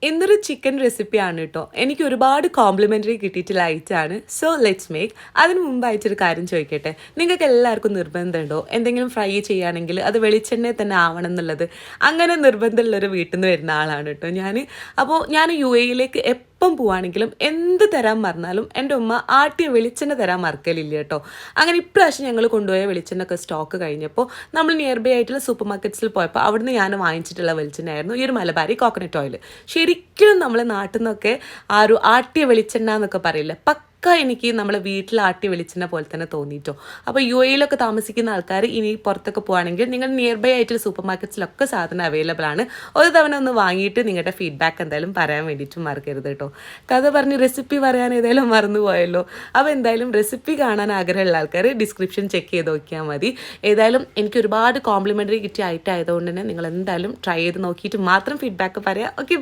ഇന്നൊരു ചിക്കൻ റെസിപ്പിയാണ് കേട്ടോ. എനിക്ക് ഒരുപാട് കോംപ്ലിമെൻ്ററി കിട്ടിയിട്ടുള്ള ഐറ്റാണ്. So let's make. അതിന് മുമ്പായിട്ടൊരു കാര്യം ചോദിക്കട്ടെ, നിങ്ങൾക്ക് എല്ലാവർക്കും നിർബന്ധമുണ്ടോ എന്തെങ്കിലും ഫ്രൈ ചെയ്യുകയാണെങ്കിൽ അത് വെളിച്ചെണ്ണയിൽ തന്നെ ആവണം എന്നുള്ളത്? അങ്ങനെ നിർബന്ധമുള്ളൊരു വീട്ടിൽ നിന്ന് വരുന്ന ആളാണ് കേട്ടോ ഞാൻ. അപ്പോൾ ഞാൻ UAE-യിലേക്ക് എപ്പം പോവുകയാണെങ്കിലും എന്ത് തരാൻ മറന്നാലും എൻ്റെ ഉമ്മ ആട്ടിയ വെളിച്ചെണ്ണ തരാൻ മറക്കലില്ല കേട്ടോ. അങ്ങനെ ഇപ്രാവശ്യം ഞങ്ങൾ കൊണ്ടുപോയ വെളിച്ചെണ്ണൊക്കെ സ്റ്റോക്ക് കഴിഞ്ഞപ്പോൾ നമ്മൾ നിയർ ബൈ ആയിട്ടുള്ള സൂപ്പർ മാർക്കറ്റ്സിൽ പോയപ്പോൾ അവിടുന്ന് ഞാൻ വാങ്ങിച്ചിട്ടുള്ള വെളിച്ചെണ്ണയായിരുന്നു ഈ ഒരു മലബാരി കോക്കനട്ട് ഓയിൽ. ശരിക്കും നമ്മളെ നാട്ടിൽ നിന്നൊക്കെ ആ ഒരു ആട്ടിയ വെളിച്ചെണ്ണ എന്നൊക്കെ പറയില്ല, എനിക്ക് നമ്മളെ വീട്ടിൽ ആട്ടിയ വെളിച്ചെണ്ണ പോലെ തന്നെ തോന്നിയിട്ടോ. അപ്പോൾ UAE-യിലൊക്കെ താമസിക്കുന്ന ആൾക്കാർ ഇനി പുറത്തൊക്കെ പോകുകയാണെങ്കിൽ നിങ്ങൾ നിയർ ബൈ ആയിട്ടുള്ള സൂപ്പർ മാർക്കറ്റ്സിലൊക്കെ സാധനം അവൈലബിൾ ആണ്. ഒരു തവണ ഒന്ന് വാങ്ങിയിട്ട് നിങ്ങളുടെ ഫീഡ്ബാക്ക് എന്തായാലും പറയാൻ വേണ്ടിയിട്ട് മറക്കരുത് കേട്ടോ. കഥ പറഞ്ഞ് റെസിപ്പി പറയാൻ ഏതായാലും മറന്നുപോയല്ലോ. അപ്പോൾ എന്തായാലും റെസിപ്പി കാണാൻ ആഗ്രഹമുള്ള ആൾക്കാർ ഡിസ്ക്രിപ്ഷൻ ചെക്ക് ചെയ്ത് നോക്കിയാൽ മതി. ഏതായാലും എനിക്ക് ഒരുപാട് കോംപ്ലിമെൻ്ററി കിട്ടിയ ഐറ്റം ആയതുകൊണ്ട് തന്നെ നിങ്ങൾ എന്തായാലും ട്രൈ ചെയ്ത് നോക്കിയിട്ട് മാത്രം ഫീഡ്ബാക്ക് പറയാം. ഓക്കെ.